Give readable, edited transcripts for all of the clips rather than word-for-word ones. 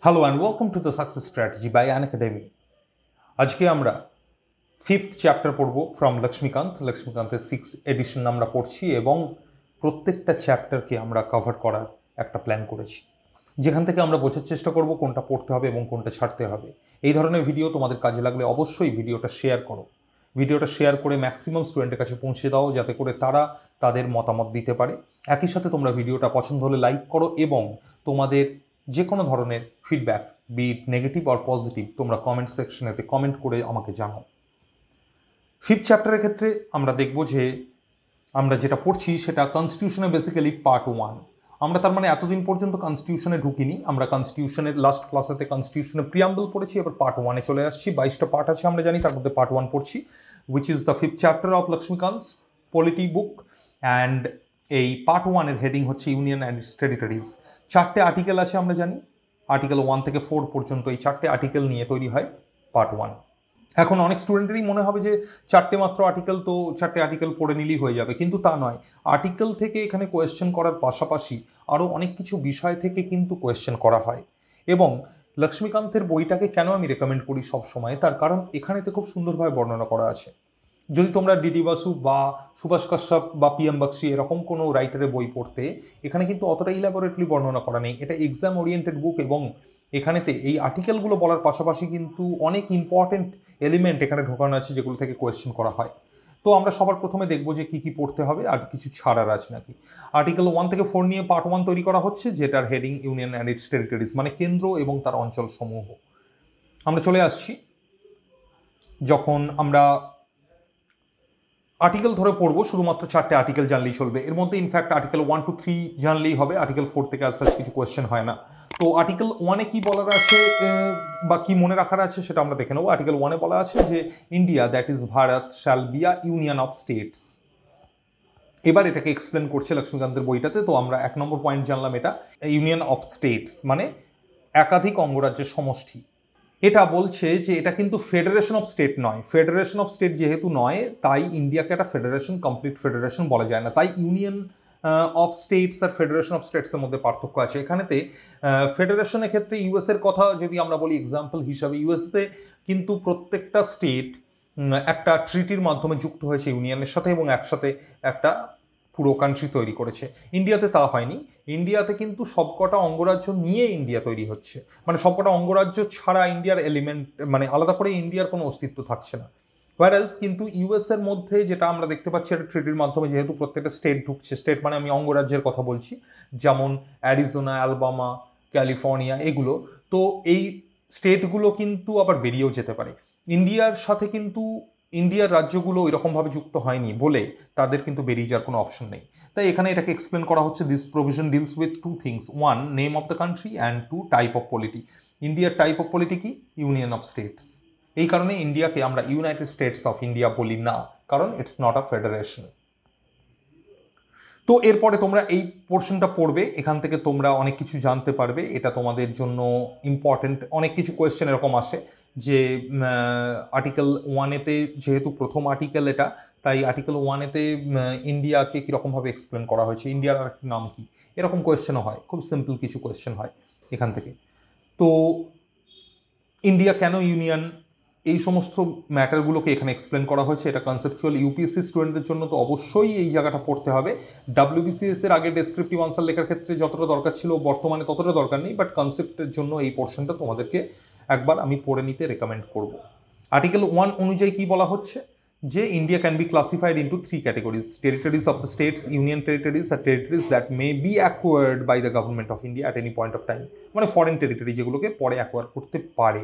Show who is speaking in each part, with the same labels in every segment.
Speaker 1: Hello and welcome to the Success Strategy by Unacademy. আজকে আমরা fifth chapter পড়ব from লক্ষ্মীকান্তের 6th addition আমরা পড়ছি এবং প্রত্যেকটা চ্যাপ্টারকে আমরা কভার করার একটা প্ল্যান করেছি, যেখান থেকে আমরা বোঝার চেষ্টা করব কোনটা পড়তে হবে এবং কোনটা ছাড়তে হবে। এই ধরনের ভিডিও তোমাদের কাজে লাগলে অবশ্যই ভিডিওটা শেয়ার করো। ভিডিওটা শেয়ার করে ম্যাক্সিমাম স্টুডেন্টের কাছে পৌঁছে দাও, যাতে করে তারা তাদের মতামত দিতে পারে। একই সাথে তোমরা ভিডিওটা পছন্দ হলে লাইক করো এবং তোমাদের যে কোনো ধরনের feedback, be it negative or positive, তোমরা কমেন্ট সেকশনেতে কমেন্ট করে আমাকে জানাও। ফিফথ চ্যাপ্টারের ক্ষেত্রে আমরা দেখব যে আমরা যেটা পড়ছি সেটা কনস্টিটিউশনে বেসিক্যালি পার্ট 1। আমরা তার মানে এতদিন পর্যন্ত কনস্টিটিউশনে ঢুকিনি। আমরা কনস্টিটিউশনের লাস্ট ক্লাসেতে কনস্টিটিউশনে প্রিয়াম্বল পড়েছি, এবার পার্ট 1-এ চলে আসছি। 22টা পার্ট আছে আমরা জানি, তার মধ্যে পার্ট 1 পড়ছি, which is the fifth chapter of Laxmikanth's polity book. And এই পার্ট 1-এর হেডিং হচ্ছে ইউনিয়ন অ্যান্ড ইটস টেরিটরিজ। 4টে আর্টিকেল আছে আমরা জানি, আর্টিকেল 1 থেকে 4 পর্যন্ত এই 4টে আর্টিকেল নিয়ে তৈরি হয় পার্ট 1। এখন অনেক স্টুডেন্টেরই মনে হবে যে 4টে মাত্র আর্টিকেল, তো 4টে আর্টিকেল পড়ে নিলেই হয়ে যাবে, কিন্তু তা নয়। আর্টিকেল থেকে এখানে কোয়েশ্চেন করার পাশাপাশি আরও অনেক কিছু বিষয় থেকে কিন্তু কোয়েশ্চেন করা হয়। এবং লক্ষ্মীকান্তের বইটাকে কেন আমি রেকমেন্ড করি সব সময়, তার কারণ এখানেতে খুব সুন্দরভাবে বর্ণনা করা আছে। যদি তোমরা ডিডি বাসু বা সুভাষ কাশ্যপ বা পিএম বক্সি এরকম কোনো রাইটারের বই পড়তে, এখানে কিন্তু অতটা ইলাবোরেটলি বর্ণনা করা নেই। এটা এক্সাম ওরিয়েন্টেড বুক এবং এখানেতে এই আর্টিকেলগুলো বলার পাশাপাশি কিন্তু অনেক ইম্পর্টেন্ট এলিমেন্ট এখানে ঢোকানো আছে, যেগুলো থেকে কোয়েশ্চেন করা হয়। তো আমরা সবার প্রথমে দেখব যে কী কী পড়তে হবে আর কিছু ছাড়ার আছে নাকি। আর্টিকেল 1 থেকে 4 নিয়ে পার্ট 1 তৈরি করা হচ্ছে, যেটার heading union and its territories, মানে কেন্দ্র এবং তার অঞ্চলসমূহ। আমরা চলে আসছি, যখন আমরা আর্টিকেল ধরে পড়বো, শুধুমাত্র 4টে আর্টিকেল জানলেই চলবে। এর মধ্যে ইনফ্যাক্ট আর্টিকেল 1 to 3 জানলেই হবে, আর্টিকেল 4 থেকে আজ কিছু কোয়েশ্চেন হয় না। তো আর্টিকেল 1-এ কি বলার আছে বা কি মনে রাখার আছে সেটা আমরা দেখে নেবো। আর্টিকেল 1-এ বলা আছে যে India, that is Bharat, shall be a union of states. এবার এটাকে এক্সপ্লেন করছে লক্ষ্মীকান্তের বইটাতে। তো আমরা 1 নম্বর পয়েন্ট জানলাম, এটা ইউনিয়ন অফ স্টেটস মানে একাধিক অঙ্গরাজ্যের সমষ্টি। এটা বলছে যে এটা কিন্তু ফেডারেশন অফ স্টেট নয়। ফেডারেশন অফ স্টেট যেহেতু নয়, তাই ইন্ডিয়াকে একটা ফেডারেশন, কমপ্লিট ফেডারেশন বলা যায় না। তাই ইউনিয়ন অফ স্টেটস আর ফেডারেশন অফ স্টেটসের মধ্যে পার্থক্য আছে। এখানেতে ফেডারেশনের ক্ষেত্রে ইউএসের কথা যদি আমরা বলি এক্সাম্পল হিসাবে, ইউএসতে কিন্তু প্রত্যেকটা স্টেট একটা ট্রিটির মাধ্যমে যুক্ত হয়েছে ইউনিয়নের সাথে এবং একসাথে একটা পুরো কান্ট্রি তৈরি করেছে। ইন্ডিয়াতে তা হয়নি। ইন্ডিয়াতে কিন্তু সবকটা অঙ্গরাজ্য নিয়ে ইন্ডিয়া তৈরি হচ্ছে, মানে সবকটা অঙ্গরাজ্য ছাড়া ইন্ডিয়ার এলিমেন্ট, মানে আলাদা করে ইন্ডিয়ার কোনো অস্তিত্ব থাকছে না। হোয়ারাজ কিন্তু ইউএসের মধ্যে যেটা আমরা দেখতে পাচ্ছি, একটা ট্রিটির মাধ্যমে যেহেতু প্রত্যেকটা স্টেট ঢুকছে, স্টেট মানে আমি অঙ্গরাজ্যের কথা বলছি, যেমন অ্যারিজোনা, অ্যালবামা, ক্যালিফোর্নিয়া, এগুলো। তো এই স্টেটগুলো কিন্তু আবার বেরিয়েও যেতে পারে। ইন্ডিয়ার সাথে কিন্তু ইন্ডিয়ার রাজ্যগুলো এরকমভাবে যুক্ত হয়নি বলে তাদের কিন্তু বেরিয়ে যাওয়ার কোনো অপশন নেই। তাই এখানে এটাকে এক্সপ্লেন করা হচ্ছে, this provision deals with 2 things, 1 name of the country and 2 type of cruelty. ইন্ডিয়ার টাইপ অফ পলিটি কি? Union of states. এই কারণে ইন্ডিয়াকে আমরা ইউনাইটেড স্টেটস অফ ইন্ডিয়া বলি না, কারণ ইটস নট আ ফেডারেশন। তো এরপরে তোমরা এই পোর্শনটা পড়বে, এখান থেকে তোমরা অনেক কিছু জানতে পারবে। এটা তোমাদের জন্য ইম্পর্টেন্ট। অনেক কিছু কোয়েশ্চেন এরকম আসে যে আর্টিকেল 1-এতে যেহেতু প্রথম আর্টিকেল এটা, তাই আর্টিকেল 1-এতে ইন্ডিয়াকে কীরকমভাবে এক্সপ্লেন করা হয়েছে, ইন্ডিয়ার আরেকটি নাম কি, এরকম কোয়েশ্চেনও হয়। খুব সিম্পল কিছু কোয়েশ্চেন হয় এখান থেকে। তো ইন্ডিয়া কেন ইউনিয়ন, এই সমস্ত ম্যাটারগুলোকে এখানে এক্সপ্লেন করা হয়েছে। এটা কনসেপচুয়াল। ইউপিএসসি স্টুডেন্টদের জন্য তো অবশ্যই এই জায়গাটা পড়তে হবে। ডাব্লিউবিসিএস এর আগে ডেসক্রিপটিভ আনসার লেখার ক্ষেত্রে যতটা দরকার ছিল বর্তমানে ততটা দরকার নেই, বাট কনসেপ্টের জন্য এই পোর্শনটা তোমাদেরকে একবার আমি পড়ে নিতে রেকমেন্ড করব। আর্টিকেল 1 অনুযায়ী কি বলা হচ্ছে, যে India can be classified into 3 categories, territories of the states, union territories আর territories that may be acquired by the government of India at any point of time, মানে ফরেন টেরিটরি যেগুলোকে পরে অ্যাকোয়ার করতে পারে।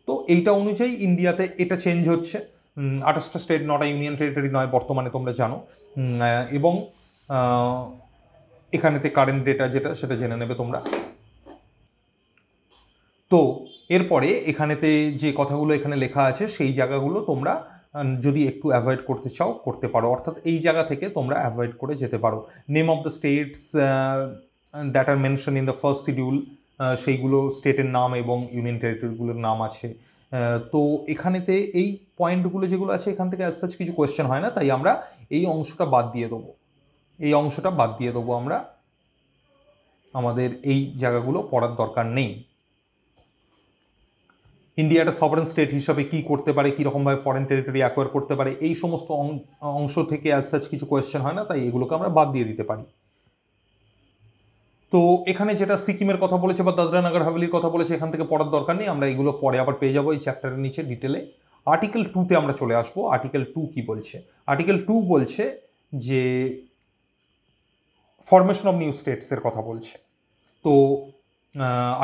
Speaker 1: তো এইটা অনুযায়ী ইন্ডিয়াতে এটা চেঞ্জ হচ্ছে। 28টা স্টেট, 9টা ইউনিয়ন টেরিটরি নয় বর্তমানে, তোমরা জানো। এবং এখানেতে কারেন্ট ডেটা যেটা, সেটা জেনে নেবে তোমরা। তো এরপরে এখানেতে যে কথাগুলো এখানে লেখা আছে সেই জায়গাগুলো তোমরা যদি একটু অ্যাভয়েড করতে চাও করতে পারো, অর্থাৎ এই জায়গা থেকে তোমরা অ্যাভয়েড করে যেতে পারো। Name of the states that are mention in the first schedule, সেইগুলো স্টেটের নাম এবং ইউনিয়ন টেরিটরিগুলোর নাম আছে। তো এখানেতে এই পয়েন্টগুলো যেগুলো আছে, এখান থেকে অ্যাজ সাচ কিছু কোয়েশ্চেন হয় না, তাই আমরা এই অংশটা বাদ দিয়ে দেবো। এই অংশটা বাদ দিয়ে দেবো আমরা, আমাদের এই জায়গাগুলো পড়ার দরকার নেই। ইন্ডিয়া একটা সভারেন স্টেট হিসাবে কি করতে পারে, কীরকমভাবে ফরেন টেরিটরি অ্যাকোয়ার করতে পারে, এই সমস্ত অংশ থেকে অ্যাজ সাচ কিছু কোয়েশ্চেন হয় না, তাই এগুলোকে আমরা বাদ দিয়ে দিতে পারি। তো এখানে যেটা সিকিমের কথা বলেছে বা দাদরা নগর হাভেলির কথা বলেছে, এখান থেকে পড়ার দরকার নেই, আমরা এগুলো পরে আবার পেয়ে যাবো এই চ্যাপ্টারের নিচে ডিটেলে। আর্টিকেল 2-তে আমরা চলে আসবো। আর্টিকেল 2 কি বলছে? আর্টিকেল 2 বলছে যে ফরমেশন অফ নিউ স্টেটসের কথা বলছে। তো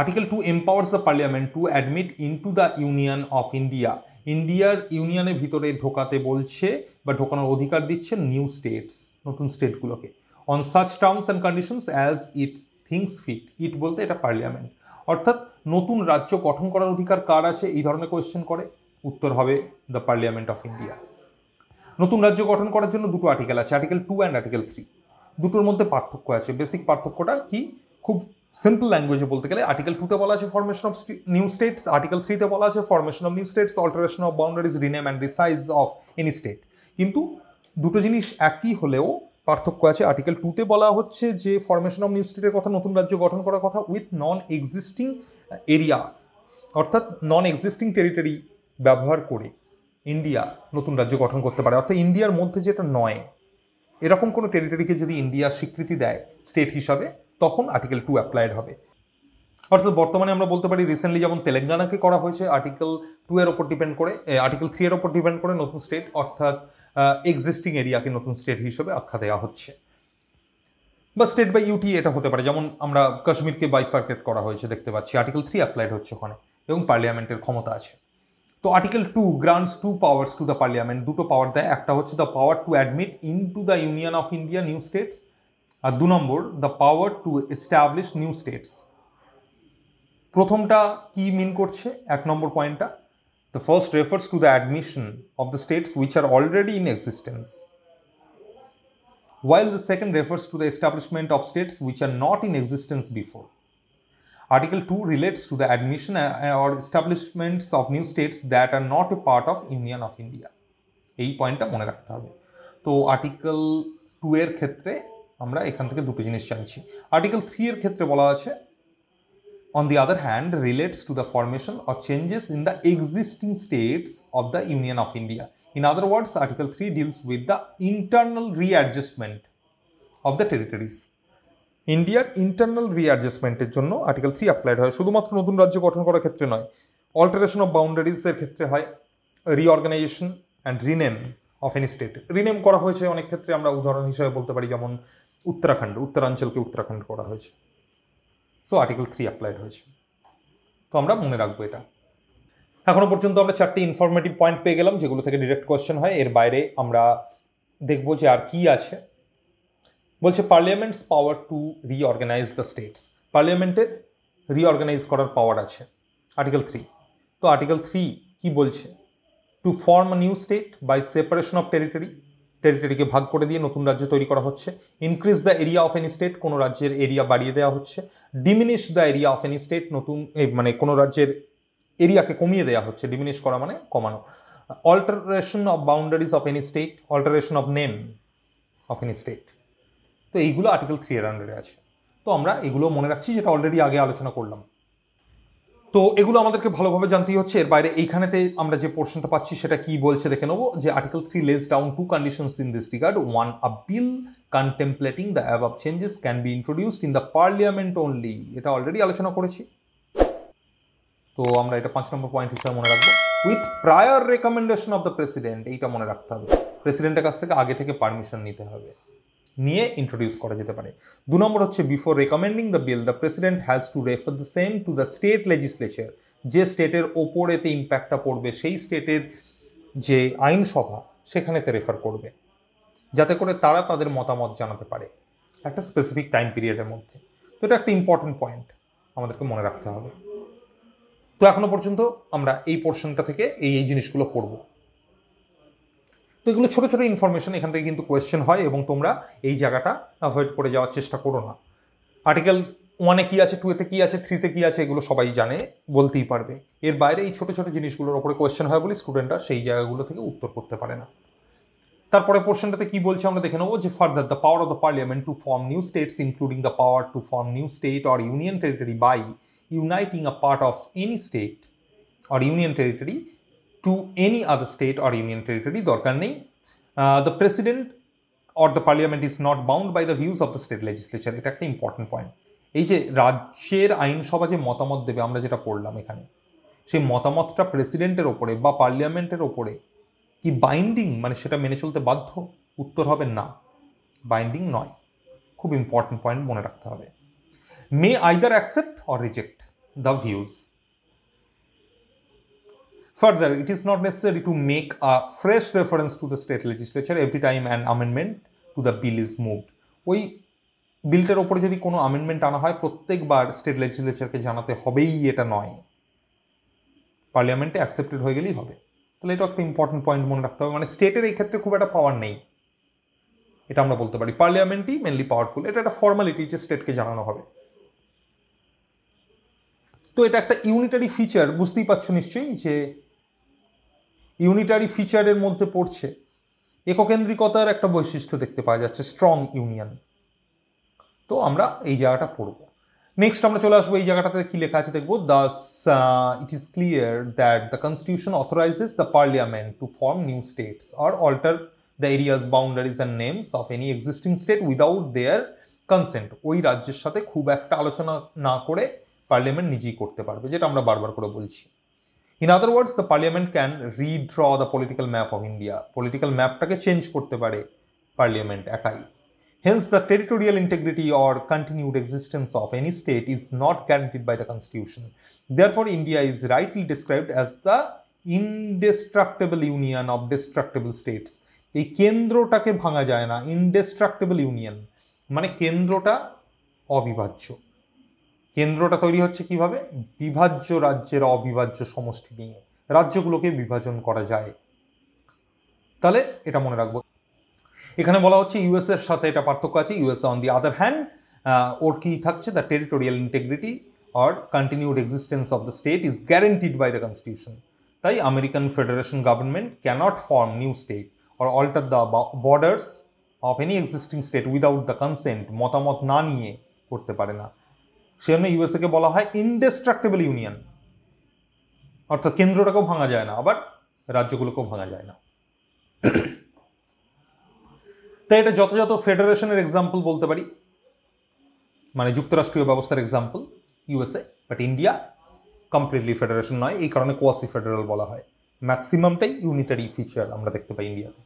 Speaker 1: article 2 empowers the parliament to admit into the union of India, ইন্ডিয়ার ইউনিয়নের ভিতরে ঢোকাতে বলছে বা ঢোকানোর অধিকার দিচ্ছে নিউ স্টেটস, নতুন স্টেটগুলোকে, on such terms and conditions as it thinks fit. It বলতে এটা পার্লামেন্ট, অর্থাৎ নতুন রাজ্য গঠন করার অধিকার কার আছে এই ধরনের কোয়েশ্চেন করে, উত্তর হবে দ্য পার্লামেন্ট অফ ইন্ডিয়া। নতুন রাজ্য গঠন করার জন্য দুটো আর্টিকেল আছে, আর্টিকেল 2 অ্যান্ড আর্টিকেল 3। দুটোর মধ্যে পার্থক্য আছে। বেসিক পার্থক্যটা কি, খুব সিম্পল ল্যাঙ্গুয়েজে বলতে গেলে আর্টিকেল 2-তে বলা আছে formation of new states, article 3-তে বলা আছে formation of new states, alteration of boundaries, rename and resize of any state. কিন্তু দুটো জিনিস একই হলেও পার্থক্য আছে। আর্টিকেল 2-তে বলা হচ্ছে যে ফরমেশন অফ নিউ স্টেটের কথা, নতুন রাজ্য গঠন করার কথা উইথ নন এক্সিস্টিং এরিয়া, অর্থাৎ নন এক্সিস্টিং টেরিটরি ব্যবহার করে ইন্ডিয়া নতুন রাজ্য গঠন করতে পারে, অর্থাৎ ইন্ডিয়ার মধ্যে যেটা নয় এরকম কোনো টেরিটরিকে যদি ইন্ডিয়া স্বীকৃতি দেয় স্টেট হিসাবে, তখন আর্টিকেল 2 অ্যাপ্লাইড হবে। অর্থাৎ বর্তমানে আমরা বলতে পারি রিসেন্টলি যেমন তেলেঙ্গানাকে করা হয়েছে আর্টিকেল 2 এর ওপর ডিপেন্ড করে, আর্টিকেল 3 এর ওপর ডিপেন্ড করে নতুন স্টেট, অর্থাৎ এক্সিস্টিং এরিয়াকে নতুন স্টেট হিসেবে আখ্যা দেওয়া হচ্ছে। বা স্টেট বাই ইউটি এটা হতে পারে, যেমন আমরা কাশ্মীরকে বাইফার্কেট করা হয়েছে দেখতে পাচ্ছি, আর্টিকেল 3 অ্যাপ্লাইড হচ্ছে ওখানে এবং পার্লামেন্টের ক্ষমতা আছে। তো article 2 grants 2 powers to the parliament, দুটো পাওয়ার দেয়, একটা হচ্ছে the power to admit into the union of India new states, আর 2 নম্বর the power to establish new states. প্রথমটা কি মিন করছে, 1 নম্বর পয়েন্টটা, the first refers to the admission of the states which are already in existence, while the second refers to the establishment of states which are not in existence before. Article 2 relates to the admission or establishments of new states that are not a part of Union of India. এই পয়েন্টটা মনে রাখতে হবে। তো article 2 এর ক্ষেত্রে আমরা এখান থেকে দুটো জিনিস জানছি। আর্টিকেল 3 এর ক্ষেত্রে বলা আছে on the other hand relates to the formation or changes in the existing states of the Union of India. In other words, Article 3 deals with the internal readjustment of the territories. ইন্ডিয়ার internal রিঅ্যাডজাস্টমেন্টের জন্য article 3 applied হয়, শুধুমাত্র নতুন রাজ্য গঠন করার ক্ষেত্রে নয়। অল্টারেশন অফ বাউন্ডারিজের ক্ষেত্রে হয়, reorganisation and rename of any state, rename করা হয়েছে অনেক ক্ষেত্রে, আমরা উদাহরণ হিসেবে বলতে পারি যেমন উত্তরাঞ্চলকে উত্তরাখণ্ড করা হয়েছে। সো আর্টিকেল 3 অ্যাপ্লাইড হয়েছে, তো আমরা মনে রাখবো এটা। এখনো পর্যন্ত আমরা 4টি ইনফরমেটিভ পয়েন্ট পেয়ে গেলাম যেগুলো থেকে ডিরেক্ট কোয়েশ্চেন হয়। এর বাইরে আমরা দেখবো যে আর কি আছে। বলছে parliaments power to reorganise the states, পার্লামেন্টের রিঅর্গানাইজ করার পাওয়ার আছে আর্টিকেল 3। তো আর্টিকেল 3 কি বলছে, to form a new state by separation of টেরিটরিকে ভাগ করে দিয়ে নতুন রাজ্য তৈরি করা হচ্ছে। Increase the area of any state, কোনো রাজ্যের এরিয়া বাড়িয়ে দেওয়া হচ্ছে। Diminish the area of any state, মানে কোনো রাজ্যের এরিয়াকে কমিয়ে দেওয়া হচ্ছে, ডিমিনিশ করা মানে কমানো। Alteration of boundaries of any state, alteration of name of any state. তো এইগুলো আর্টিকেল 3 এর আন্ডারে আছে। তো আমরা এগুলো মনে রাখছি, যেটা অলরেডি আগে আলোচনা করলাম। তো এগুলো আমাদেরকে ভালোভাবে জানতেই হচ্ছে। এর বাইরে এইখানেতে আমরা যে পোর্শনটা পাচ্ছি সেটা কি বলছে দেখে নেবো, যে article 3 lays down 2 conditions in this regard. 1, a bill contemplating the above changes can be introduced in the parliament only, এটা অলরেডি আলোচনা করেছি। তো আমরা এটা 5 নম্বর পয়েন্ট হিসেবে মনে রাখবো। With prior recommendation of the president, এইটা মনে রাখতে হবে, প্রেসিডেন্টের কাছ থেকে আগে থেকে পারমিশন নিতে হবে, নিয়ে ইন্ট্রোডিউস করা যেতে পারে। 2 নম্বর হচ্ছে before recommending the bill the president has to refer the same to the state legislature, যে স্টেটের ওপরেতে ইম্প্যাক্টটা পড়বে সেই স্টেটের যে আইনসভা সেখানেতে রেফার করবে, যাতে করে তারা তাদের মতামত জানাতে পারে একটা স্পেসিফিক টাইম পিরিয়ডের মধ্যে। তো এটা একটা ইম্পর্টেন্ট পয়েন্ট, আমাদেরকে মনে রাখতে হবে। তো এখনো পর্যন্ত আমরা এই পোর্শনটা থেকে এই জিনিসগুলো পড়ব। তো এগুলো ছোটো ছোটো ইনফরমেশন, এখান থেকে কিন্তু কোয়েশ্চেন হয় এবং তোমরা এই জায়গাটা অ্যাভয়েড করে যাওয়ার চেষ্টা করো না। আর্টিকেল 1-এ কী আছে, 2-এতে কী আছে, 3-তে কী আছে, এগুলো সবাই জানে, বলতেই পারবে। এর বাইরে এই ছোটো ছোটো জিনিসগুলোর ওপরে কোয়েশ্চেন হয় বলে স্টুডেন্টরা সেই জায়গাগুলো থেকে উত্তর করতে পারে না। তারপরে পোর্শনটাতে কি বলছে আমরা দেখে নেবো, যে further the power of the parliament to form new states including the power to form new state or union territory by uniting a part of any state or union territory to any other state or union territory দরকার নেই। The president or the parliament is not bound by the views of the state legislature, এটা একটা important point. এই যে রাজ্যের আইনসভা যে মতামত দেবে, আমরা যেটা পড়লাম এখানে, সেই মতামতটা প্রেসিডেন্টের ওপরে বা পার্লামেন্টের ওপরে কি বাইন্ডিং, মানে সেটা মেনে চলতে বাধ্য? উত্তর হবে না, বাইন্ডিং নয়। খুব ইম্পর্টেন্ট পয়েন্ট মনে রাখতে হবে। May either accept or reject the views. Further, it is not necessary to make a fresh reference to the state legislature every time an amendment to the bill is moved. ওই বিলটার ওপরে যদি কোনো amendment আনা হয় প্রত্যেকবার state লেজিসলেচারকে জানাতে হবেই, এটা নয়। পার্লামেন্টে অ্যাকসেপ্টেড হয়ে গেলেই হবে। তাহলে এটা একটা ইম্পর্টেন্ট পয়েন্ট মনে রাখতে হবে। মানে স্টেটের এই ক্ষেত্রে খুব একটা পাওয়ার নেই, এটা আমরা বলতে পারি। পার্লামেন্টই মেনলি পাওয়ারফুল, এটা একটা ফর্মালিটি যে স্টেটকে জানানো হবে। তো এটা একটা ইউনিটারি ফিচার, বুঝতেই পারছো নিশ্চয়ই যে ইউনিটারি ফিচারের মধ্যে পড়ছে। এককেন্দ্রিকতার একটা বৈশিষ্ট্য দেখতে পাওয়া যাচ্ছে, স্ট্রং ইউনিয়ন। তো আমরা এই জায়গাটা পড়বো। নেক্সট আমরা চলে আসবো এই জায়গাটাতে কি লেখা আছে দেখবো। Thus it is clear that the constitution authorises the parliament to form new states or alter the areas, boundaries and names of any existing state without their consent. ওই রাজ্যের সাথে খুব একটা আলোচনা না করে পার্লিয়ামেন্ট নিজেই করতে পারবে, যেটা আমরা বারবার করে বলছি। In other words, the parliament can redraw the political map of India. Political mapটাকে চেঞ্জ করতে পারে পার্লিয়ামেন্ট একাই। Hence, the territorial integrity or continued existence of any state is not guaranteed by the constitution. Therefore, India is rightly described as the indestructible union of destructible states. এই কেন্দ্রটাকে ভাঙা যায় না, indestructible union মানে কেন্দ্রটা অবিভাজ্য। কেন্দ্রটা তৈরি হচ্ছে কিভাবে? বিভাজ্য রাজ্যের অবিভাজ্য সমষ্টি নিয়ে রাজ্যগুলোকে বিভাজন করা যায়। তাহলে এটা মনে রাখবো। এখানে বলা হচ্ছে ইউএস এর সাথে এটা পার্থক্য আছে। US on the other hand or কি থাকছে? The territorial integrity or continued existence of the state is guaranteed by the constitution. তাই American federation government can't form new state or alter the borders of any existing state without the consent, মতামত না নিয়ে করতে পারে না। সেজন্য USA কে বলা হয় ইনডেস্ট্রাক্টেবল ইউনিয়ন, অর্থাৎ কেন্দ্রটাকেও ভাঙা যায় না, আবার রাজ্যগুলোকেও ভাঙা যায় না। তাই এটা যথাযথ ফেডারেশনের এক্সাম্পল বলতে পারি, মানে যুক্তরাষ্ট্রীয় ব্যবস্থার example USA. But India completely federation নয়, এই কারণে কোয়াসি ফেডারেল বলা হয়। ম্যাক্সিমামটাই ইউনিটারি ফিচার আমরা দেখতে পাই ইন্ডিয়াতে।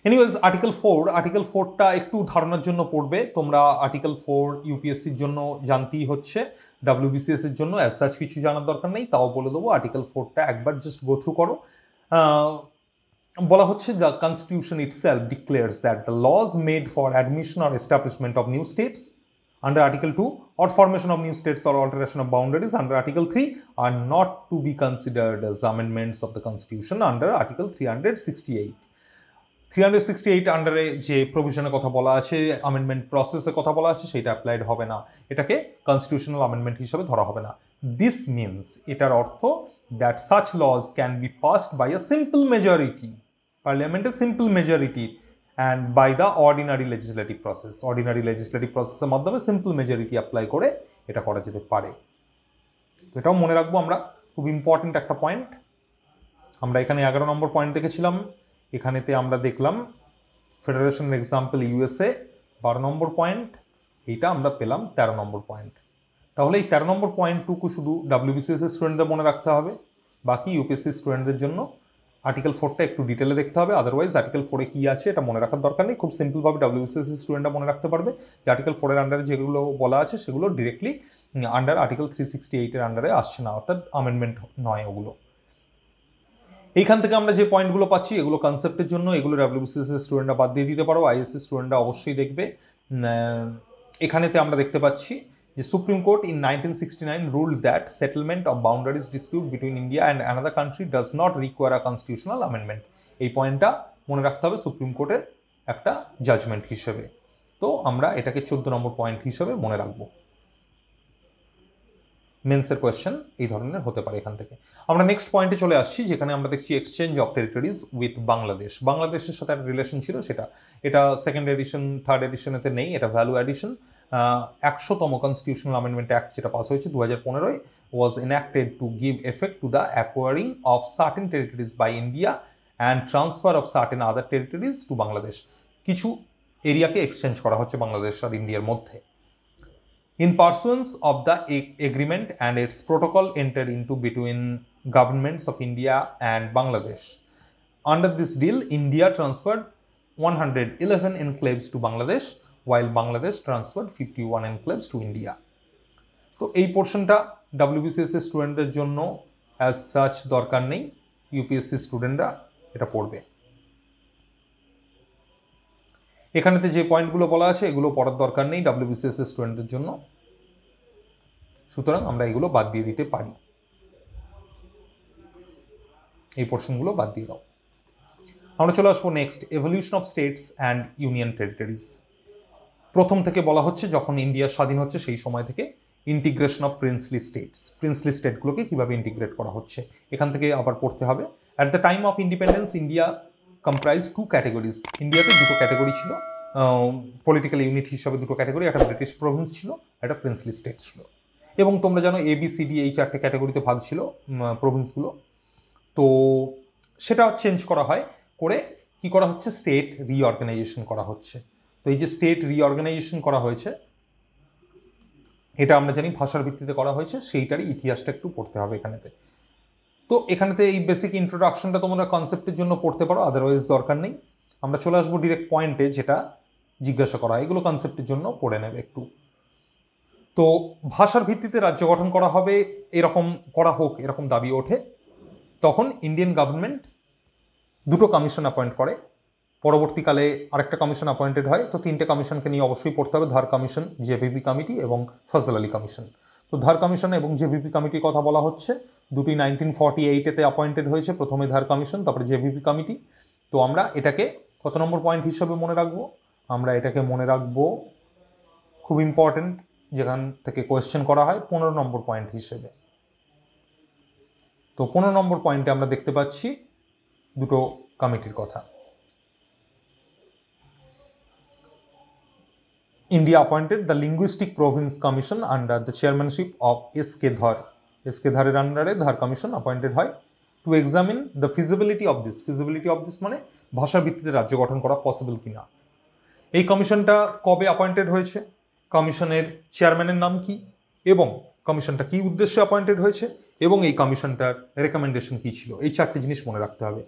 Speaker 1: এনিওয়েজ, আর্টিকেল 4, আর্টিকেল 4টা একটু ধারণার জন্য পড়বে তোমরা। আর্টিকেল 4 ইউপিএসসির জন্য জানতেই হচ্ছে, ডাব্লিউবিসিএস এর জন্য অ্যাজ সাচ কিছু জানার দরকার নেই, তাও বলে দেবো। আর্টিকেল 4টা একবার জাস্ট গো থ্রু করো। বলা হচ্ছে the constitution itself declares that the laws made for admission or establishment of new states under Article 2 or formation of new states or alteration of boundaries under Article 3 are not to be considered as amendments of the Constitution under Article 368. 368 আন্ডারে যে প্রভিশনের কথা বলা আছে, amendment প্রসেসের কথা বলা আছে, সেটা অ্যাপ্লাইড হবে না, এটাকে কনস্টিটিউশনাল অ্যামেন্ডমেন্ট হিসেবে ধরা হবে না। দিস মিনস, এটার অর্থ that such laws can be passed by a simple majority, পার্লামেন্টের simple majority, and by the ordinary legislative process, ordinary legislative প্রসেসের মাধ্যমে সিম্পল মেজরিটি অ্যাপ্লাই করে এটা করা যেতে পারে। তো এটাও মনে রাখবো আমরা, খুব ইম্পর্টেন্ট একটা পয়েন্ট। আমরা এখানে 11 নম্বর পয়েন্ট দেখেছিলাম, এখানেতে আমরা দেখলাম ফেডারেশনের এক্সাম্পল ইউএসএ 12 নম্বর পয়েন্ট, এইটা আমরা পেলাম 13 নম্বর পয়েন্ট। তাহলে এই 13 নম্বর পয়েন্টটুকু শুধু ডাব্লিউবিসিএস এর স্টুডেন্টদের মনে রাখতে হবে, বাকি ইউপিএসসি স্টুডেন্টদের জন্য আর্টিকেল 4টা একটু ডিটেলে দেখতে হবে। আদারওয়াইজ আর্টিকেল 4-এ কী আছে এটা মনে রাখার দরকার নেই, খুব সিম্পলভাবে ডাব্লিউবিসিএস স্টুডেন্টরা মনে রাখতে পারবে যে আর্টিকেল 4-এর আন্ডারে যেগুলো বলা আছে সেগুলো ডিরেক্টলি আন্ডার আর্টিকেল 368-এর আন্ডারে আসছে না, অর্থাৎ অ্যামেন্ডমেন্ট নয় ওগুলো। এইখান থেকে আমরা যে পয়েন্টগুলো পাচ্ছি এগুলো কনসেপ্টের জন্য, এগুলো ডাব্লিউবিসিএস স্টুডেন্টরা বাদ দিয়ে দিতে পারো, আইএসসি স্টুডেন্টরা অবশ্যই দেখবে। এখানেতে আমরা দেখতে পাচ্ছি যে supreme court in 1969 ruled that settlement of boundaries dispute between India and another country does not require a constitutional amendment. এই পয়েন্টটা মনে রাখতে হবে সুপ্রিম কোর্টের একটা জাজমেন্ট হিসেবে। তো আমরা এটাকে 14 নম্বর পয়েন্ট হিসেবে মনে রাখবো। মেন্সের কোয়েশ্চেন এই ধরনের হতে পারে এখান থেকে। আমরা নেক্সট পয়েন্টে চলে আসছি, যেখানে আমরা দেখছি exchange of territories with Bangladesh. বাংলাদেশের সাথে একটা রিলেশন ছিল, সেটা এটা সেকেন্ড এডিশন থার্ড এডিশনেতে নেই, এটা ভ্যালু অ্যাডিশন। 100তম কনস্টিটিউশনাল অ্যামেন্ডমেন্ট অ্যাক্ট যেটা পাস হয়েছে 2015-য়, was enacted to give effect to the acquiring of certain territories by India and transfer of certain other territories to Bangladesh. কিছু এরিয়াকে এক্সচেঞ্জ করা হচ্ছে বাংলাদেশ আর ইন্ডিয়ার মধ্যে। In pursuance of the agreement and its protocol entered into between governments of India and Bangladesh. Under this deal, India transferred 111 enclaves to Bangladesh, while Bangladesh transferred 51 enclaves to India. তো এই পোর্শনটা WBCS স্টুডেন্টদের জন্য as such দরকার নেই, UPSC স্টুডেন্টরা এটা পড়বে। এখানেতে যে পয়েন্টগুলো বলা আছে এগুলো পড়ার দরকার নেই WBCS স্টুডেন্টদের জন্য, সুতরাং আমরা এগুলো বাদ দিয়ে দিতে পারি, এই পোর্শনগুলো বাদ দিয়ে দাও। আমরা চলে আসবো next, evolution of states and union territories. প্রথম থেকে বলা হচ্ছে যখন ইন্ডিয়া স্বাধীন হচ্ছে সেই সময় থেকে integration of princely states, princely স্টেটগুলোকে কীভাবে ইন্টিগ্রেট করা হচ্ছে এখান থেকে আবার পড়তে হবে। At the time of independence India comprise two categories, ইন্ডিয়াতে দুটো ক্যাটেগরি ছিল, পলিটিক্যাল ইউনিট হিসাবে দুটো ক্যাটেগরি, একটা ব্রিটিশ প্রভিন্স ছিল, একটা প্রিন্সলি স্টেট ছিল। এবং তোমরা জানো ABCD এই চারটে ক্যাটেগরিতে ভাগ ছিল প্রভিন্সগুলো। তো সেটা চেঞ্জ করা হয়, করে কি করা হচ্ছে, স্টেট রিঅর্গানাইজেশন করা হচ্ছে। তো এই যে স্টেট রিঅর্গানাইজেশন করা হয়েছে এটা আমরা জানি ভাষার ভিত্তিতে করা হয়েছে, সেইটারই ইতিহাসটা একটু পড়তে হবে এখানেতে। তো এখানেতে এই বেসিক ইন্ট্রোডাকশনটা তোমরা কনসেপ্টের জন্য পড়তে পারো, আদারওয়াইজ দরকার নেই। আমরা চলে আসবো ডিরেক্ট পয়েন্টে, যেটা জিজ্ঞাসা করা হয়, এগুলো কনসেপ্টের জন্য পড়ে নেবে একটু। তো ভাষার ভিত্তিতে রাজ্য গঠন করা হবে এরকম করা হোক এরকম দাবি ওঠে, তখন ইন্ডিয়ান গভর্নমেন্ট দুটো কমিশন অ্যাপয়েন্ট করে, পরবর্তীকালে আরেকটা কমিশন অ্যাপয়েন্টেড হয়। তো তিনটে কমিশনকে নিয়ে অবশ্যই পড়তে হবে, ধার কমিশন, JVP কমিটি এবং ফজল আলী কমিশন। তো ধার কমিশন এবং JVP কমিটির কথা বলা হচ্ছে, দুটি 1948-এতে অ্যাপয়েন্টেড হয়েছে, প্রথমে ধার কমিশন তারপরে JVP কমিটি। তো আমরা এটাকে কত নম্বর পয়েন্ট হিসেবে মনে রাখবো, আমরা এটাকে মনে রাখবো, খুব ইম্পর্টেন্ট, যেখান থেকে কোয়েশ্চেন করা হয় 15 নম্বর পয়েন্ট হিসেবে। তো 15 নম্বর পয়েন্টে আমরা দেখতে পাচ্ছি দুটো কমিটির কথা। India appointed the Linguistic Province Commission under the chairmanship of S.K. Dhar. S.K. Dharer আন্ডারে ধার কমিশন অ্যাপয়েন্টেড হয় two examine the feasibility of this, মানে ভাষার ভিত্তিতে রাজ্য গঠন করা পসিবল কিনা। এই কমিশনটা কবে অ্যাপয়েন্টেড হয়েছে, কমিশনের চেয়ারম্যানের নাম কি, এবং কমিশনটা কি উদ্দেশ্যে অ্যাপয়েন্টেড হয়েছে, এবং এই কমিশনটার রেকমেন্ডেশন কি ছিল, এই চারটে জিনিস মনে রাখতে হবে।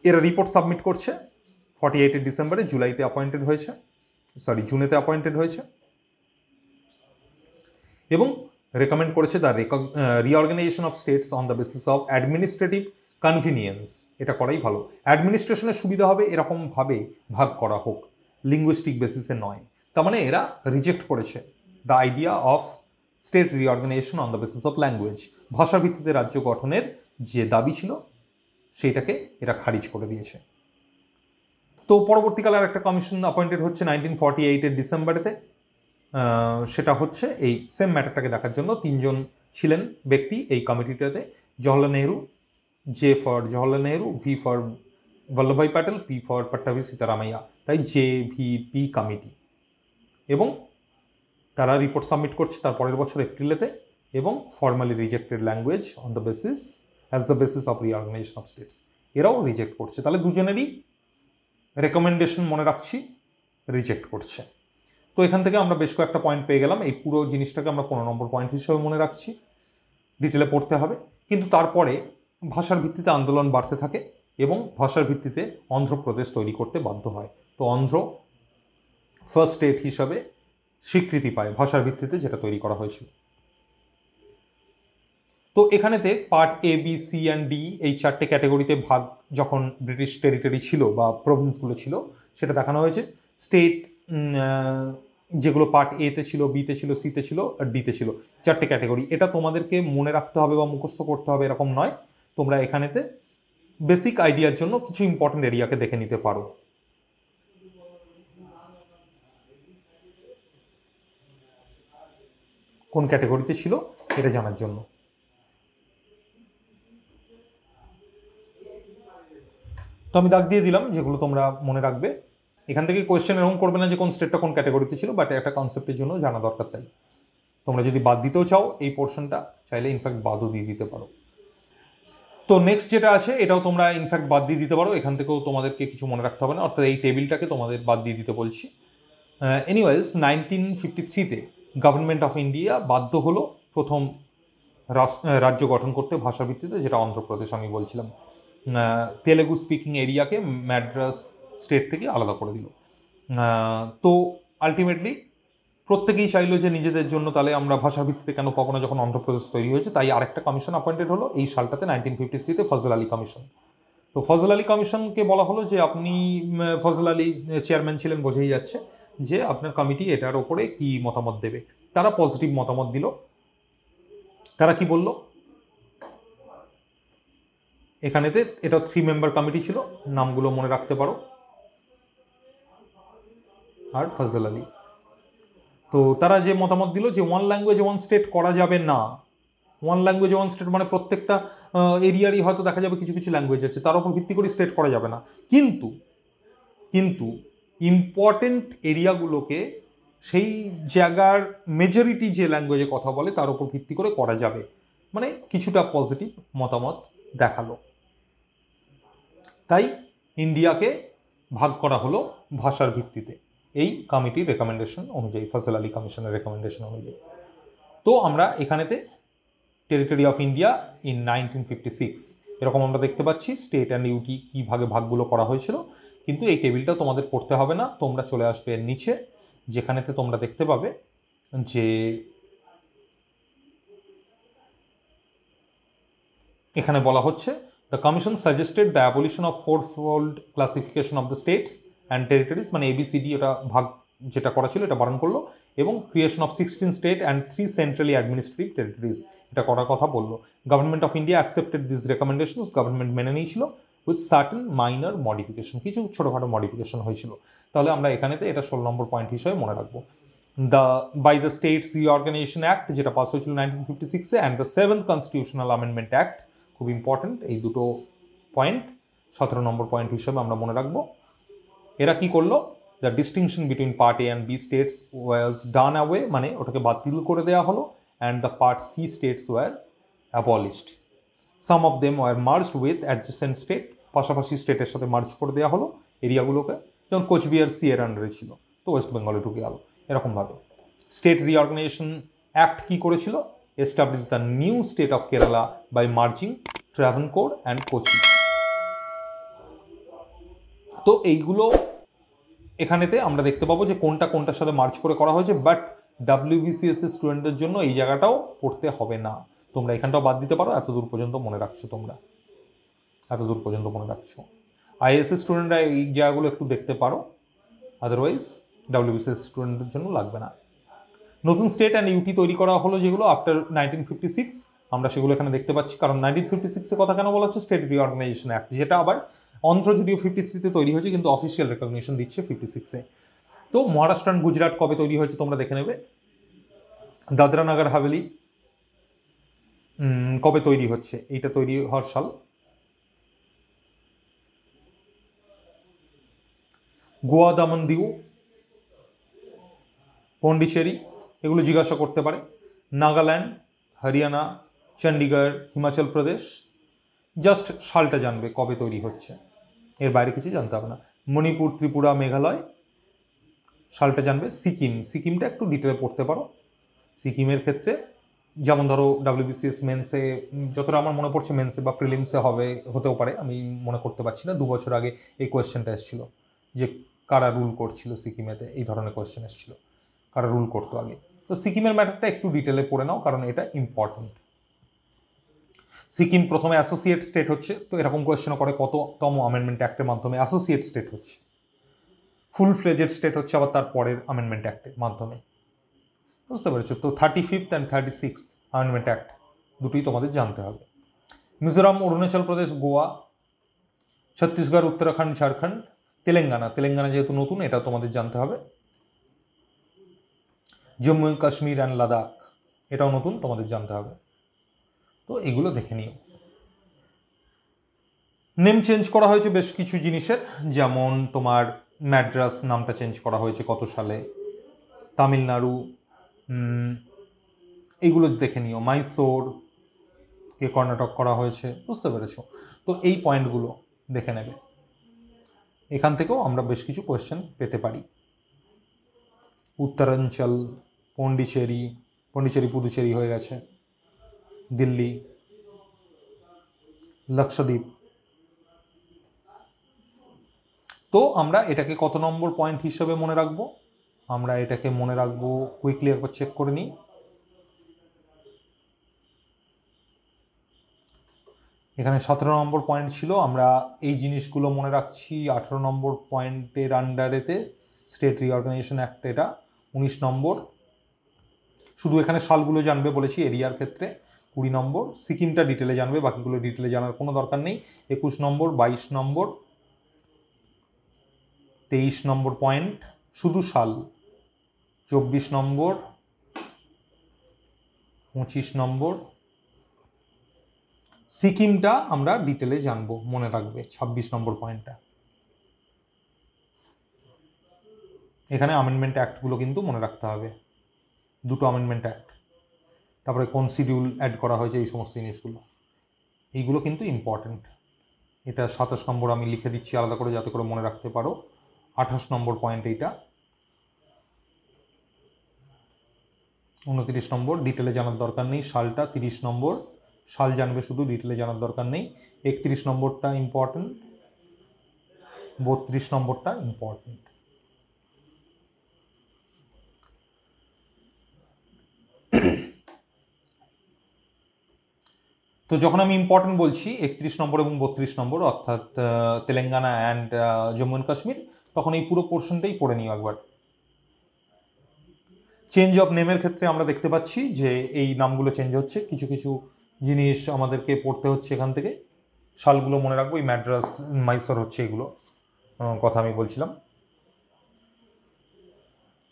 Speaker 1: এরা রিপোর্ট সাবমিট করছে 48 ডিসেম্বরে, জুনেতে অ্যাপয়েন্টেড হয়েছে, এবং রেকমেন্ড করেছে the reorganisation of states on the basis of administrative convenience. এটা করাই ভালো, অ্যাডমিনিস্ট্রেশনের সুবিধা হবে এরকমভাবে ভাগ করা হোক, লিঙ্গুইস্টিক বেসিসে নয়। তার মানে এরা রিজেক্ট করেছে the idea of state reorganisation on the basis of language, ভাষার ভিত্তিতে রাজ্য গঠনের যে দাবি ছিল সেইটাকে এরা খারিজ করে দিয়েছে। তো পরবর্তীকালে আর একটা কমিশন অ্যাপয়েন্টেড হচ্ছে 1948-এর ডিসেম্বরেতে, সেটা হচ্ছে এই সেম ম্যাটারটাকে দেখার জন্য। তিনজন ছিলেন ব্যক্তি এই কমিটিটাতে, Jawaharlal Nehru, J for Jawaharlal Nehru, V for Vallabhbhai Patel, P for Pattabhi Sitaramayya, তাই JVP কমিটি। এবং তারা রিপোর্ট সাবমিট করছে তার পরের বছর এপ্রিলেতে, এবং formally rejected language on the basis as the basis of reorganisation of states, এরাও রিজেক্ট করছে। তাহলে দুজনেরই রেকমেন্ডেশন মনে রাখছি, রিজেক্ট করছে। তো এখান থেকে আমরা বেশ কয়েকটা পয়েন্ট পেয়ে গেলাম, এই পুরো জিনিসটাকে আমরা 15 নম্বর পয়েন্ট হিসেবে মনে রাখছি, ডিটেলে পড়তে হবে। কিন্তু তারপরে ভাষার ভিত্তিতে আন্দোলন বাড়তে থাকে এবং ভাষার ভিত্তিতে অন্ধ্রপ্রদেশ তৈরি করতে বাধ্য হয়। তো অন্ধ্র ফার্স্ট স্টেট হিসাবে স্বীকৃতি পায় ভাষার ভিত্তিতে, যেটা তৈরি করা হয়েছিল। তো এখানেতে part A, B, C and D এই চারটে ক্যাটাগরিতে ভাগ যখন ব্রিটিশ টেরিটরি ছিল বা প্রভিন্সগুলো ছিল সেটা দেখানো হয়েছে। স্টেট যেগুলো পার্ট A-তে ছিল, B-তে ছিল, C-তে ছিল আর D-তে ছিল, চারটে ক্যাটাগরি। এটা তোমাদেরকে মনে রাখতে হবে বা মুখস্থ করতে হবে এরকম নয়, তোমরা এখানেতে বেসিক আইডিয়ার জন্য কিছু ইম্পর্টেন্ট এরিয়াকে দেখে নিতে পারো। কোন ক্যাটাগরিতে ছিল এটা জানার জন্য। তো আমি দাগ দিয়ে দিলাম যেগুলো তোমরা মনে রাখবে। এখান থেকে কোয়েশ্চেন এরকম করবে না যে কোন স্টেটটা কোন ক্যাটাগরিতে ছিল, বাট একটা কনসেপ্টের জন্য জানা দরকার, তাই। তো তোমরা যদি বাদ দিতেও চাও এই পোর্শনটা, চাইলে ইনফ্যাক্ট বাদও দিয়ে দিতে পারো। তো নেক্সট যেটা আছে এটাও তোমরা ইনফ্যাক্ট বাদ দিয়ে দিতে পারো, এখান থেকেও তোমাদেরকে কিছু মনে রাখতে হবে না, অর্থাৎ এই টেবিলটাকে তোমাদের বাদ দিয়ে দিতে বলছি। এনিওয়েজ 1953-তে গভর্নমেন্ট অফ ইন্ডিয়া বাধ্য হলো প্রথম রাজ্য গঠন করতে ভাষা ভিত্তিতে, যেটা অন্ধ্রপ্রদেশ আমি বলছিলাম। তেলেগু স্পিকিং এরিয়াকে ম্যাড্রাস স্টেট থেকে আলাদা করে দিল। তো আলটিমেটলি প্রত্যেকেই চাইলো যে নিজেদের জন্য তাহলে আমরা ভাষা ভিত্তিতে কেন পাবো না, যখন অন্ধ্রপ্রদেশ তৈরি হয়েছে। তাই আরেকটা কমিশন অ্যাপয়েন্টেড হলো এই সালটাতে 1953-তে, ফজল আলী কমিশন। তো ফজল আলী কমিশনকে বলা হলো যে আপনি, ফজল আলী চেয়ারম্যান ছিলেন বোঝাই যাচ্ছে, যে আপনার কমিটি এটার ওপরে কি মতামত দেবে। তারা পজিটিভ মতামত দিল। তারা কি বলল, এখানেতে এটা 3 মেম্বার কমিটি ছিল, নামগুলো মনে রাখতে পারো, আর ফজল আলী। তো তারা যে মতামত দিল যে ওয়ান ল্যাঙ্গুয়েজ ওয়ান স্টেট করা যাবে না। ওয়ান ল্যাঙ্গুয়েজ ওয়ান স্টেট মানে প্রত্যেকটা এরিয়ারই হয়তো দেখা যাবে কিছু কিছু ল্যাঙ্গুয়েজ আছে, তার উপর ভিত্তি করে স্টেট করা যাবে না, কিন্তু ইম্পর্টেন্ট এরিয়াগুলোকে সেই জায়গার মেজরিটি যে ল্যাঙ্গুয়েজে কথা বলে তার উপর ভিত্তি করে করা যাবে, মানে কিছুটা পজিটিভ মতামত দেখালো। তাই ইন্ডিয়াকে ভাগ করা হলো ভাষার ভিত্তিতে এই কমিটির রেকমেন্ডেশন অনুযায়ী, ফজল আলী কমিশনের রেকমেন্ডেশন অনুযায়ী। তো আমরা এখানেতে টেরিটরি অফ ইন্ডিয়া ইন 1956 এরকম আমরা দেখতে পাচ্ছি স্টেট অ্যান্ড ইউটি কী ভাগগুলো করা হয়েছিল, কিন্তু এই টেবিলটা তোমাদের পড়তে হবে না, তোমরা চলে আসবে এর নিচে, যেখানেতে তোমরা দেখতে পাবে যে এখানে বলা হচ্ছে the commission suggested the abolition of fourfold classification of the states and territories, মানে এবিসিডি ওটা ভাগ যেটা করা ছিল এটা বারণ করলো, এবং creation of 16 state and 3 centrally administrative territories এটা করার কথা বললো। Government of India accepted this recommendations, government মেনে নিয়েছিল উইথ সার্টেন মাইনর মডিফিকেশন, কিছু ছোটোখাটো মডিফিকেশন হয়েছিল। তাহলে আমরা এখানেতে এটা 16 নম্বর পয়েন্ট হিসেবে মনে রাখবো। By the states reorganisation act যেটা পাস হয়েছিল 1956-এ, and the 7th constitutional amendment act, খুব ইম্পর্টেন্ট এই দুটো পয়েন্ট, 17 নম্বর পয়েন্ট হিসেবে আমরা মনে রাখবো। এরা কি করলো, the distinction between part A and B states was done away, মানে ওটাকে বাতিল করে দেওয়া হলো, and the part C states were abolished. Some of them were merged with adjacent state, পাশাপাশি স্টেটের সাথে মার্জ করে দেওয়া হলো এরিয়াগুলোকে, যেমন কোচবিহার সি এর আন্ডারে ছিল তো ওয়েস্ট বেঙ্গলে ঢুকে গেল এরকমভাবে। স্টেট রিঅর্গানাইজেশন অ্যাক্ট কি করেছিল, establish the new state of Kerala by merging Travancore and Kochi. তো এইগুলো এখানেতে আমরা দেখতে পাবো যে কোনটা কোনটার সাথে মার্চ করে করা হয়েছে, বাট WBCS এর স্টুডেন্টদের জন্য এই জায়গাটাও পড়তে হবে না, তোমরা এখানটাও বাদ দিতে পারো, এতদূর পর্যন্ত মনে রাখছো তোমরা, এতদূর পর্যন্ত মনে রাখছো। IAS এর স্টুডেন্টরা এই জায়গাগুলো একটু দেখতে পারো, আদারওয়াইজ WBCS স্টুডেন্টদের জন্য লাগবে না। নতুন স্টেট অ্যান্ড ইউটি তৈরি করা হলো যেগুলো আফটার 1956, আমরা সেগুলো এখানে দেখতে পাচ্ছি। কারণ 1956-এর কথা কেন বলা হচ্ছে, স্টেট রিঅর্গানাইজেশন অ্যাক্ট, যেটা আবার অন্ধ্র যদিও 53-তে তৈরি হয়েছে কিন্তু অফিসিয়াল রেকগনিশন দিচ্ছে 56-এ। তো মহারাষ্ট্র অ্যান্ড গুজরাট কবে তৈরি হয়েছে তোমরা দেখে নেবে। দাদরা নগর হাভেলি কবে তৈরি হচ্ছে, এইটা তৈরি হওয়ার সাল গোয়া, দামন, দিউ, পন্ডিচেরি, এগুলো জিজ্ঞাসা করতে পারে। নাগাল্যান্ড, হরিয়ানা, চণ্ডীগড়, হিমাচল প্রদেশ, জাস্ট সালটা জানবে কবে তৈরি হচ্ছে, এর বাইরে কিছু জানতে হবে না। মণিপুর, ত্রিপুরা, মেঘালয়, সালটা জানবে। সিকিমটা একটু ডিটেলে পড়তে পারো। সিকিমের ক্ষেত্রে যেমন ধরো WBCS মেন্সে, যতটা আমার মনে পড়ছে মেন্সে বা প্রিলিমসে হতেও পারে, আমি মনে করতে পারছি না, 2 বছর আগে এই কোয়েশ্চেনটা এসেছিল যে কারা রুল করছিল সিকিমেতে, এই ধরনের কোয়েশ্চেন এসেছিল, কারা রুল করতো আগে। তো সিকিমের ম্যাটারটা একটু ডিটেলে পড়ে নাও, কারণ এটা ইম্পর্টেন্ট। সিকিম প্রথমে অ্যাসোসিয়েট স্টেট হচ্ছে, তো এরকম কোয়েশ্চেনও করে কততম অ্যামেন্ডমেন্ট অ্যাক্টের মাধ্যমে অ্যাসোসিয়েট স্টেট হচ্ছে, ফুল ফ্লেজেড স্টেট হচ্ছে আবার তার পরের অ্যামেন্ডমেন্ট অ্যাক্টের মাধ্যমে, বুঝতে পেরেছো? তো 35th and 36th amendment act দুটোই তোমাদের জানতে হবে। মিজোরাম, অরুণাচল প্রদেশ, গোয়া, ছত্তিশগড়, উত্তরাখণ্ড, ঝাড়খণ্ড, তেলেঙ্গানা যেহেতু নতুন এটা তোমাদের জানতে হবে। জম্মু কাশ্মীর অ্যান্ড লাদাখ এটাও নতুন, তোমাদের জানতে হবে। তো এগুলো দেখে নিও। নেম চেঞ্জ করা হয়েছে বেশ কিছু জিনিসের, যেমন তোমার ম্যাড্রাস নামটা চেঞ্জ করা হয়েছে কত সালে, তামিলনাড়ু এইগুলো দেখে নিও, মাইসোর কে কর্ণাটক করা হয়েছে, বুঝতে পেরেছো? তো এই পয়েন্টগুলো দেখে নেবে, এখান থেকেও আমরা বেশ কিছু কোয়েশ্চেন পেতে পারি। উত্তরাঞ্চল, পন্ডিচেরি, পুদুচেরি হয়ে গেছে, দিল্লি, লক্ষদ্বীপ। তো আমরা এটাকে কত নম্বর পয়েন্ট হিসেবে মনে রাখবো? আমরা এটাকে মনে রাখবো, কুইকলি একবার চেক করে নিই। এখানে 17 নম্বর পয়েন্ট ছিল, আমরা এই জিনিসগুলো মনে রাখছি 18 নম্বর পয়েন্টের আন্ডারেতে স্টেট রিঅর্গানাইজেশন অ্যাক্ট, এটা 19 নম্বর। শুধু এখানে সালগুলো জানবে বলেছি এরিয়ার ক্ষেত্রে, 20 নম্বর। সিকিমটা ডিটেলে জানবে, বাকিগুলো ডিটেলে জানার কোনো দরকার নেই। 21 নম্বর, 22 নম্বর, 23 নম্বর পয়েন্ট শুধু সাল, 24 নম্বর, 25 নম্বর। সিকিমটা আমরা ডিটেলে জানবো, মনে রাখবে 26 নম্বর পয়েন্টটা। এখানে অ্যামেন্ডমেন্ট অ্যাক্টগুলো কিন্তু মনে রাখতে হবে, দুটো অ্যামেন্ডমেন্ট অ্যাক্ট, তারপরে কোন শিডিউল অ্যাড করা হয়েছে, এই সমস্ত জিনিসগুলো, এইগুলো কিন্তু ইম্পর্টেন্ট। এটা 27 নম্বর আমি লিখে দিচ্ছি আলাদা করে যাতে করে মনে রাখতে পারো। 28 নম্বর পয়েন্ট এইটা। 29 নম্বর ডিটেলে জানার দরকার নেই, সালটা। 30 নম্বর সাল জানবে শুধু, ডিটেলে জানার দরকার নেই। 31 নম্বরটা ইম্পর্টেন্ট, 32 নম্বরটা ইম্পর্টেন্ট। তো যখন আমি ইম্পর্টেন্ট বলছি 31 নম্বর এবং 32 নম্বর, অর্থাৎ তেলেঙ্গানা অ্যান্ড জম্মু অ্যান্ড কাশ্মীর, তখন এই পুরো পোর্শনটাই পড়ে নিও একবার। চেঞ্জ অফ নেমের ক্ষেত্রে আমরা দেখতে পাচ্ছি যে এই নামগুলো চেঞ্জ হচ্ছে, কিছু কিছু জিনিস আমাদেরকে পড়তে হচ্ছে এখান থেকে। সালগুলো মনে রাখবো, এই ম্যাড্রাস, মাইসোর হচ্ছে এগুলো কথা আমি বলছিলাম।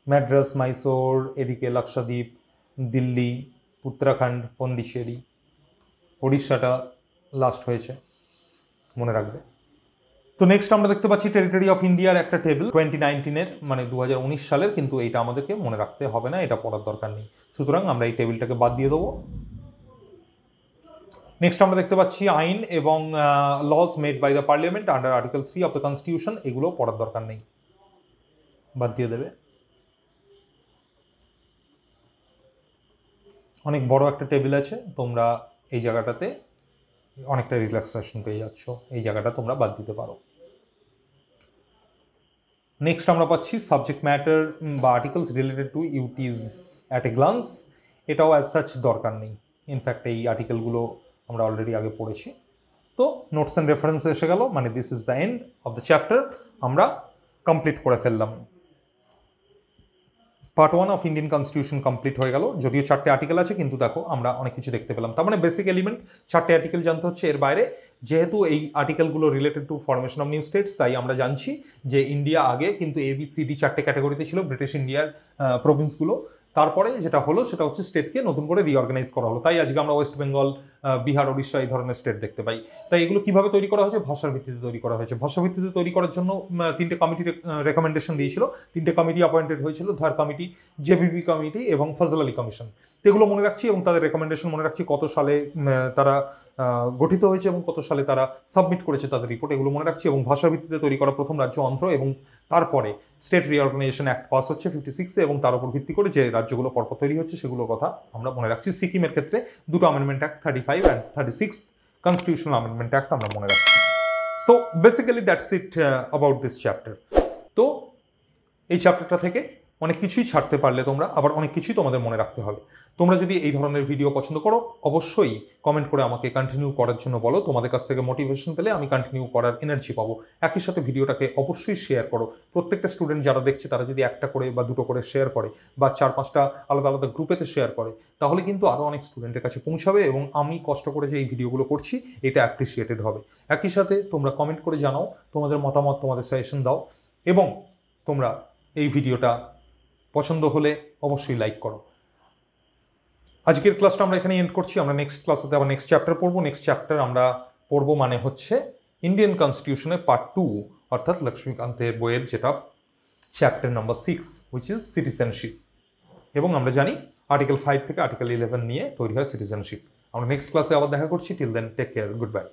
Speaker 1: ম্যাড্রাস, মাইসোর, এদিকে লাক্ষাদ্বীপ, দিল্লি, উত্তরাখণ্ড, পন্ডিচেরি, ওড়িশাটা লাস্ট হয়েছে, মনে রাখবে। তো নেক্সট আমরা দেখতে পাচ্ছি টেরিটরি অফ ইন্ডিয়ার একটা টেবিল 2019-এর, মানে 2019 সালের, কিন্তু এইটা আমাদেরকে মনে রাখতে হবে না, এটা পড়ার দরকার নেই, সুতরাং আমরা এই টেবিলটাকে বাদ দিয়ে দেবো। নেক্সট আমরা দেখতে পাচ্ছি আইন এবং laws made by the parliament under article 3 of the constitution, এগুলো পড়ার দরকার নেই, বাদ দিয়ে দেবে। অনেক বড় একটা টেবিল আছে, তোমরা এই জায়গাটাতে অনেকটা রিল্যাক্সেশন পেয়ে যাচ্ছ, এই জায়গাটা তোমরা বাদ দিতে পারো। নেক্সট আমরা পাচ্ছি সাবজেক্ট ম্যাটার বা articles related to UTs at a glance, এটাও অ্যাজ সাচ দরকার নেই। ইনফ্যাক্ট এই আর্টিকেলগুলো আমরা অলরেডি আগে পড়েছি। তো নোটস অ্যান্ড রেফারেন্স এসে গেল, মানে this is the end of the chapter, আমরা কমপ্লিট করে ফেললাম। Part 1 of Indian constitution complete হয়ে গেল, যদিও 4টে আর্টিকেল আছে, কিন্তু দেখো আমরা অনেক কিছু দেখতে পেলাম। তার মানে বেসিক এলিমেন্ট 4টে আর্টিকেল জানতে হচ্ছে। এর বাইরে যেহেতু এই আর্টিকেলগুলো related to formation of new states, তাই আমরা জানছি যে ইন্ডিয়া আগে কিন্তু ABCD 4টে ক্যাটাগরিতে ছিল, ব্রিটিশ ইন্ডিয়ার প্রভিন্সগুলো। তারপরে যেটা হলো সেটা হচ্ছে স্টেটকে নতুন করে রিঅর্গানাইজ করা হলো, তাই আজকে আমরা ওয়েস্ট বেঙ্গল, বিহার, ওড়িশা এই ধরনের স্টেট দেখতে পাই। তাই এগুলো কিভাবে তৈরি করা হয়েছে? ভাষার ভিত্তিতে তৈরি করা হয়েছে। ভাষা ভিত্তিতে তৈরি করার জন্য 3টে কমিটির রেকমেন্ডেশন দিয়েছিল, 3টে কমিটি অ্যাপয়েন্টেড হয়েছিল, ধার কমিটি, JVP কমিটি এবং ফজল আলী কমিশন। এগুলো মনে রাখছি এবং তাদের রেকমেন্ডেশন মনে রাখছি, কত সালে তারা গঠিত হয়েছে এবং কত সালে তারা সাবমিট করেছে তাদের রিপোর্ট, এগুলো মনে রাখছি। এবং ভাষা ভিত্তিতে তৈরি করা প্রথম রাজ্য অন্ধ্র, এবং তারপরে স্টেট রিঅর্গানাইজেশন অ্যাক্ট পাস হচ্ছে 56-এ, এবং তার উপর ভিত্তি করে যে রাজ্যগুলো পরপর তৈরি হচ্ছে সেগুলোর কথা আমরা মনে রাখছি। সিকিমের ক্ষেত্রে দুটো amendment act 35 and 36 constitutional amendment act আমরা মনে রাখছি। So basically that's it about this chapter. তো এই চ্যাপ্টারটা থেকে অনেক কিছুই ছাড়তে পারলে তোমরা, আবার অনেক কিছুই তোমাদের মনে রাখতে হবে। তোমরা যদি এই ধরনের ভিডিও পছন্দ করো, অবশ্যই কমেন্ট করে আমাকে কন্টিনিউ করার জন্য বলো। তোমাদের কাছ থেকে মোটিভেশন পেলে আমি কন্টিনিউ করার এনার্জি পাবো। একই সাথে ভিডিওটাকে অবশ্যই শেয়ার করো। প্রত্যেকটা স্টুডেন্ট যারা দেখছে তারা যদি একটা করে বা দুটো করে শেয়ার করে, বা 4-5টা আলাদা আলাদা গ্রুপেতে শেয়ার করে, তাহলে কিন্তু আরও অনেক স্টুডেন্টের কাছে পৌঁছাবে, এবং আমি কষ্ট করে যে এই ভিডিওগুলো করছি এটা অ্যাপ্রিসিয়েটেড হবে। একই সাথে তোমরা কমেন্ট করে জানাও তোমাদের মতামত, তোমাদের সাজেশন দাও, এবং তোমরা এই ভিডিওটা পছন্দ হলে অবশ্যই লাইক করো। আজকের ক্লাসটা আমরা এখানে এন্ড করছি। আমরা নেক্সট ক্লাসেতে আবার নেক্সট চ্যাপ্টার পড়বো। নেক্সট চ্যাপ্টার আমরা পড়বো মানে হচ্ছে ইন্ডিয়ান কনস্টিটিউশনের পার্ট 2, অর্থাৎ লক্ষ্মীকান্তের বইয়ের যেটা chapter number 6, which is citizenship. এবং আমরা জানি আর্টিকেল 5 থেকে আর্টিকেল 11 নিয়ে তৈরি হয় সিটিজেনশিপ। আমরা নেক্সট ক্লাসে আবার দেখা করছি। Till then take care, good by.